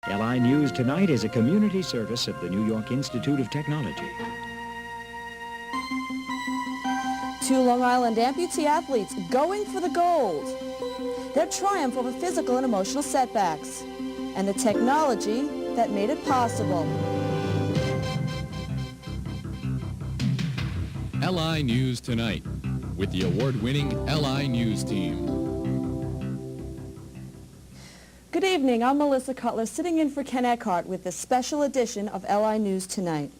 LI News Tonight is a community service of the New York Institute of Technology. Two Long Island amputee athletes going for the gold. Their triumph over physical and emotional setbacks, and the technology that made it possible. LI News Tonight with the award-winning LI News team. Good evening, I'm Melissa Cutler, sitting in for Ken Eckhart with this special edition of LI News Tonight.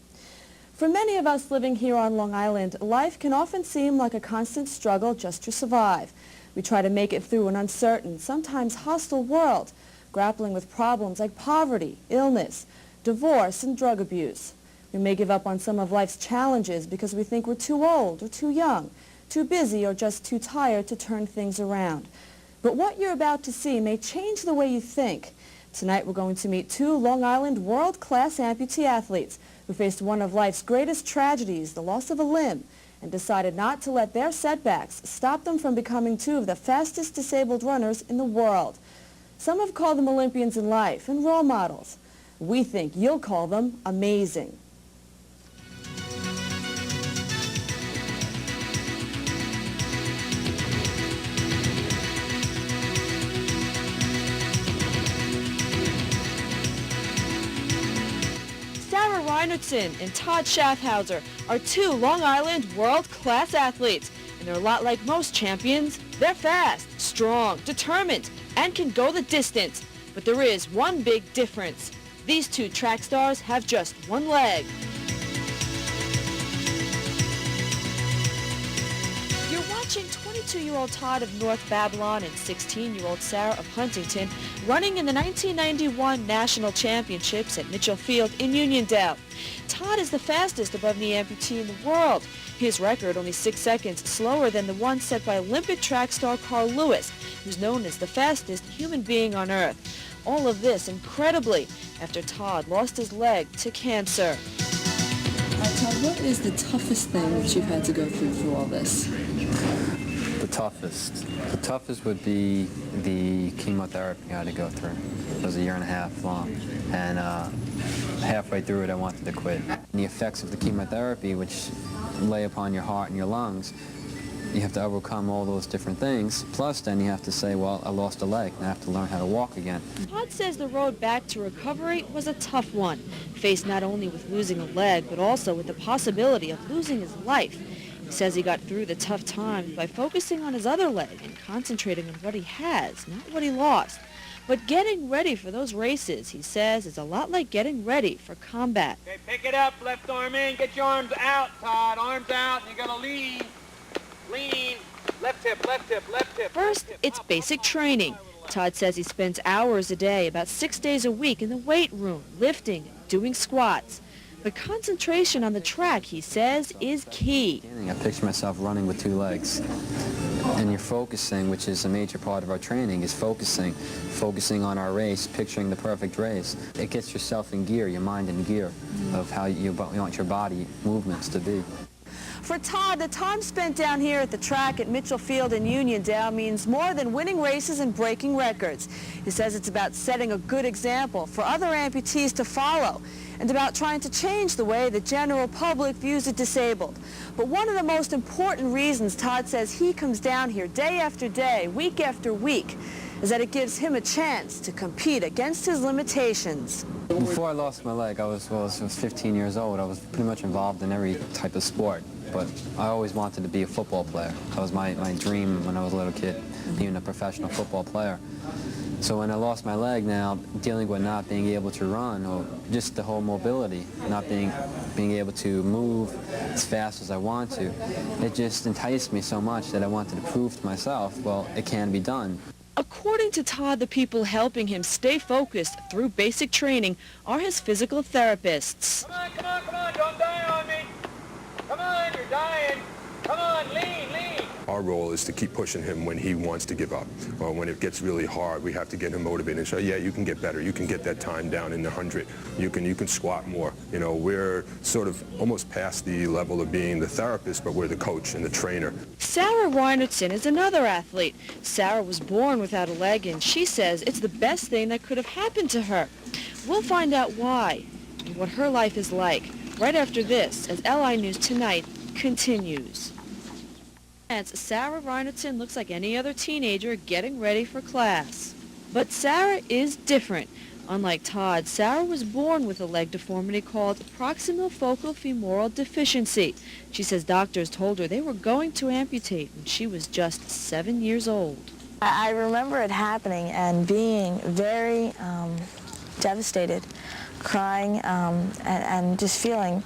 For many of us living here on Long Island, life can often seem like a constant struggle just to survive. We try to make it through an uncertain, sometimes hostile world, grappling with problems like poverty, illness, divorce, and drug abuse. We may give up on some of life's challenges because we think we're too old or too young, too busy or just too tired to turn things around. But what you're about to see may change the way you think. Tonight we're going to meet two Long Island world-class amputee athletes who faced one of life's greatest tragedies, the loss of a limb, and decided not to let their setbacks stop them from becoming two of the fastest disabled runners in the world. Some have called them Olympians in life and role models. We think you'll call them amazing. Sara Reinertsen and Todd Schauser are two Long Island world-class athletes, and they're a lot like most champions. They're fast, strong, determined, and can go the distance. But there is one big difference. These two track stars have just one leg. You're watching 22-year-old Todd of North Babylon and 16-year-old Sara of Huntington running in the 1991 National Championships at Mitchell Field in Uniondale. Todd is the fastest above-knee amputee in the world. His record only 6 seconds slower than the one set by Olympic track star Carl Lewis, who's known as the fastest human being on Earth. All of this, incredibly, after Todd lost his leg to cancer. Todd, what is the toughest thing that you've had to go through all this? The toughest would be the chemotherapy I had to go through. It was 1.5 years long, and halfway through it I wanted to quit. And the effects of the chemotherapy, which lay upon your heart and your lungs, you have to overcome all those different things. Plus then you have to say, well, I lost a leg and I have to learn how to walk again. Todd says the road back to recovery was a tough one, faced not only with losing a leg, but also with the possibility of losing his life. He says he got through the tough times by focusing on his other leg and concentrating on what he has, not what he lost. But getting ready for those races, he says, is a lot like getting ready for combat. Okay, pick it up, left arm in, get your arms out, Todd, arms out, you gotta lean, left hip, left hip, left hip. First, it's basic training. Todd says he spends hours a day, about 6 days a week, in the weight room, lifting, doing squats. But concentration on the track, he says, is key. I picture myself running with 2 legs. And you're focusing, which is a major part of our training, is focusing on our race, picturing the perfect race. It gets yourself in gear, your mind in gear, of how you want your body movements to be. For Todd, the time spent down here at the track at Mitchell Field in Uniondale means more than winning races and breaking records. He says it's about setting a good example for other amputees to follow, and about trying to change the way the general public views the disabled. But one of the most important reasons Todd says he comes down here day after day, week after week, is that it gives him a chance to compete against his limitations. Before I lost my leg, I was 15 years old. I was pretty much involved in every type of sport, but I always wanted to be a football player. That was my dream when I was a little kid, being a professional football player. So when I lost my leg now, dealing with not being able to run, or just the whole mobility, not being able to move as fast as I want to, it just enticed me so much that I wanted to prove to myself, well, it can be done. According to Todd, the people helping him stay focused through basic training are his physical therapists. Come on, come on, come on, don't die on me. Come on, you're dying. Come on, lean. Our our role is to keep pushing him when he wants to give up, or when it gets really hard. We have to get him motivated and say, yeah, you can get better. You can get that time down in the 100. You can squat more. You know, we're sort of almost past the level of being the therapist, but we're the coach and the trainer. Sara Reinertsen is another athlete. Sara was born without a leg, and she says it's the best thing that could have happened to her. We'll find out why and what her life is like right after this, as LI News Tonight continues. Sara Reinertsen looks like any other teenager getting ready for class. But Sara is different. Unlike Todd, Sara was born with a leg deformity called proximal focal femoral deficiency. She says doctors told her they were going to amputate when she was just 7 years old. I remember it happening and being very devastated, crying, and just feeling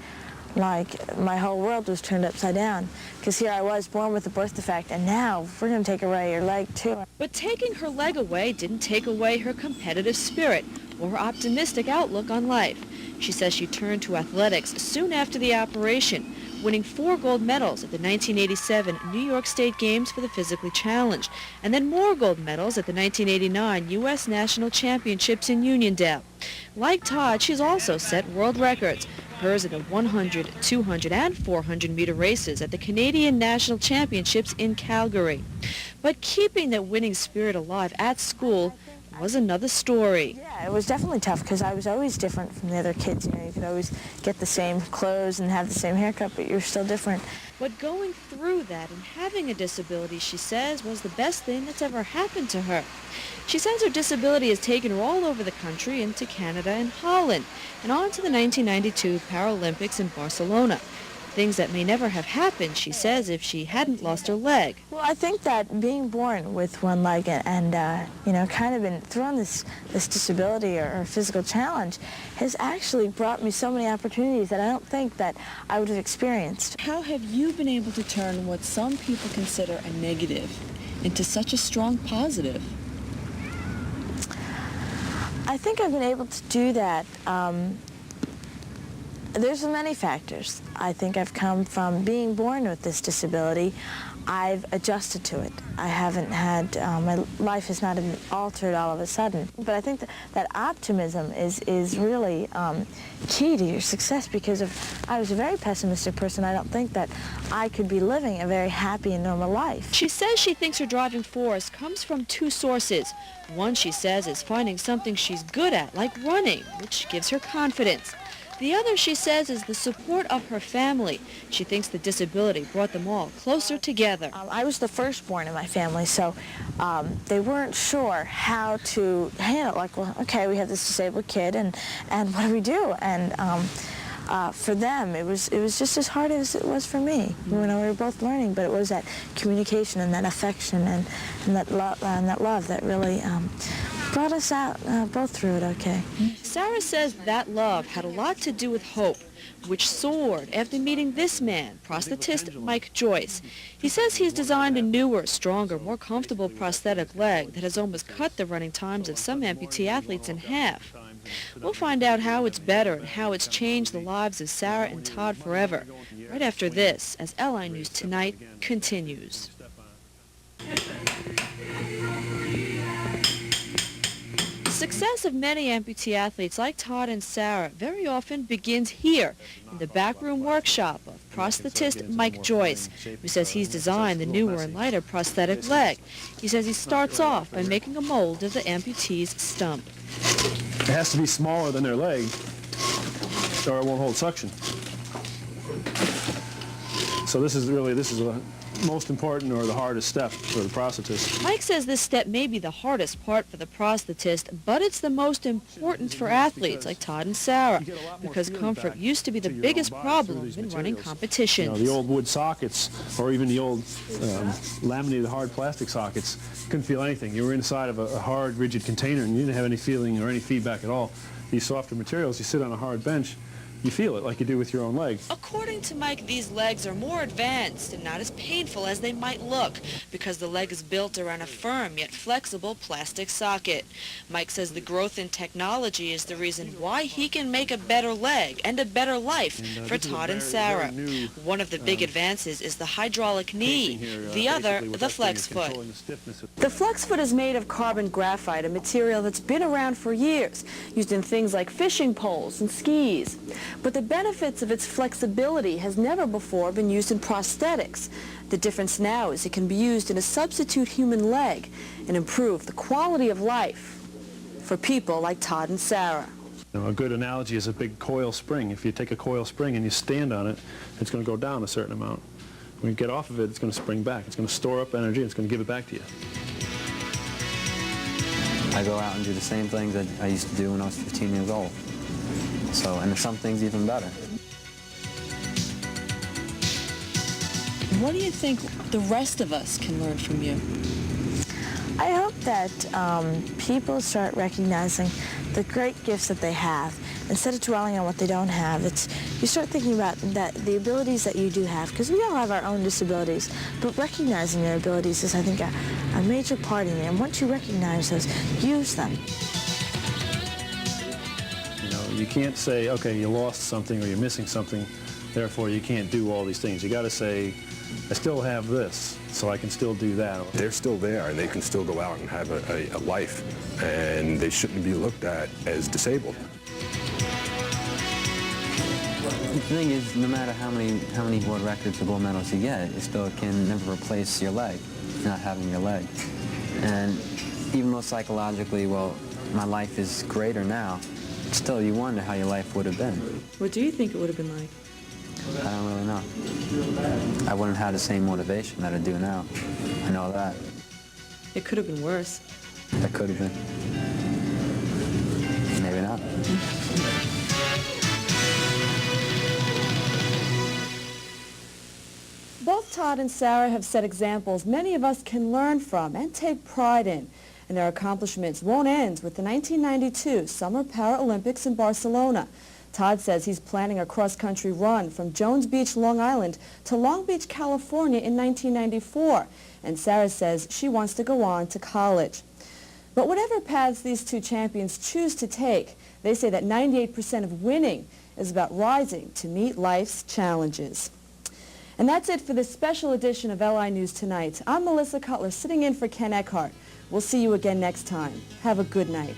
like my whole world was turned upside down. Because here I was, born with a birth defect, and now we're going to take away your leg too. But taking her leg away didn't take away her competitive spirit or her optimistic outlook on life. She says she turned to athletics soon after the operation, winning 4 gold medals at the 1987 New York State Games for the physically challenged, and then more gold medals at the 1989 U.S. National Championships in Uniondale. Like Todd, she's also set world records, hers in the 100, 200, and 400-meter races at the Canadian National Championships in Calgary. But keeping that winning spirit alive at school was another story. Yeah, it was definitely tough because I was always different from the other kids. You know, you could always get the same clothes and have the same haircut, but you're still different. But going through that and having a disability, she says, was the best thing that's ever happened to her. She says her disability has taken her all over the country, into Canada and Holland, and on to the 1992 Paralympics in Barcelona. Things that may never have happened, she says, if she hadn't lost her leg. Well, I think that being born with one leg and you know, kind of been thrown this disability or physical challenge has actually brought me so many opportunities that I don't think that I would have experienced. How have you been able to turn what some people consider a negative into such a strong positive? I think I've been able to do that. There's many factors. I think I've come from being born with this disability. I've adjusted to it. I haven't had, my life has not been altered all of a sudden. But I think that optimism is really key to your success, because if I was a very pessimistic person, I don't think that I could be living a very happy and normal life. She says she thinks her driving force comes from 2 sources. One, she says, is finding something she's good at, like running, which gives her confidence. The other, she says, is the support of her family. She thinks the disability brought them all closer together. I was the firstborn in my family, so they weren't sure how to handle it. Like, well, okay, we have this disabled kid, and what do we do? And for them, it was just as hard as it was for me. You know, we were both learning, but it was that communication and that affection and that love that really brought us out both through it okay. Sara says that love had a lot to do with hope, which soared after meeting this man, prosthetist Mike Joyce. He says he's designed a newer, stronger, more comfortable prosthetic leg that has almost cut the running times of some amputee athletes in half. We'll find out how it's better and how it's changed the lives of Sara and Todd forever, right after this, as LI News Tonight continues. The success of many amputee athletes like Todd and Sara very often begins here in the backroom workshop of prosthetist Mike Joyce, who says he's designed the newer and lighter prosthetic leg. He says he starts off by making a mold of the amputee's stump. It has to be smaller than their leg, or it won't hold suction. So this is the most important or the hardest step for the prosthetist. Mike says this step may be the hardest part for the prosthetist, but it's the most important for athletes like Todd and Sara, because comfort used to be the biggest problem in running competitions. You know, the old wood sockets, or even the old laminated hard plastic sockets, couldn't feel anything. You were inside of a hard, rigid container, and you didn't have any feeling or any feedback at all. These softer materials, you sit on a hard bench, you feel it like you do with your own leg. According to Mike, these legs are more advanced and not as painful as they might look because the leg is built around a firm yet flexible plastic socket. Mike says the growth in technology is the reason why he can make a better leg and a better life for Todd and Sarah. One of the big advances is the hydraulic knee, the other the flex foot. The flex foot is made of carbon graphite, a material that's been around for years, used in things like fishing poles and skis. But the benefits of its flexibility has never before been used in prosthetics. The difference now is it can be used in a substitute human leg and improve the quality of life for people like Todd and Sarah. You know, a good analogy is a big coil spring. If you take a coil spring and you stand on it, it's going to go down a certain amount. When you get off of it, it's going to spring back. It's going to store up energy and it's going to give it back to you. I go out and do the same things that I used to do when I was 15 years old. So, and some things even better. What do you think the rest of us can learn from you? I hope that people start recognizing the great gifts that they have. Instead of dwelling on what they don't have, you start thinking about the abilities that you do have, because we all have our own disabilities, but recognizing your abilities is, I think, a major part in it. And once you recognize those, use them. You know, you can't say, okay, you lost something or you're missing something, therefore you can't do all these things. You got to say, I still have this, so I can still do that. They're still there, and they can still go out and have a life, and they shouldn't be looked at as disabled. The thing is, no matter how many world records or gold medals you get, it still can never replace your leg, not having your leg. And even though psychologically, well, my life is greater now, still you wonder how your life would have been. What do you think it would have been like? I don't really know. I wouldn't have had the same motivation that I do now. I know that. It could have been worse. That could have been. Maybe not. Both Todd and Sarah have set examples many of us can learn from and take pride in. And their accomplishments won't end with the 1992 Summer Paralympics in Barcelona. Todd says he's planning a cross-country run from Jones Beach, Long Island to Long Beach, California in 1994. And Sarah says she wants to go on to college. But whatever paths these two champions choose to take, they say that 98% of winning is about rising to meet life's challenges. And that's it for this special edition of LI News Tonight. I'm Melissa Cutler, sitting in for Ken Eckhart. We'll see you again next time. Have a good night.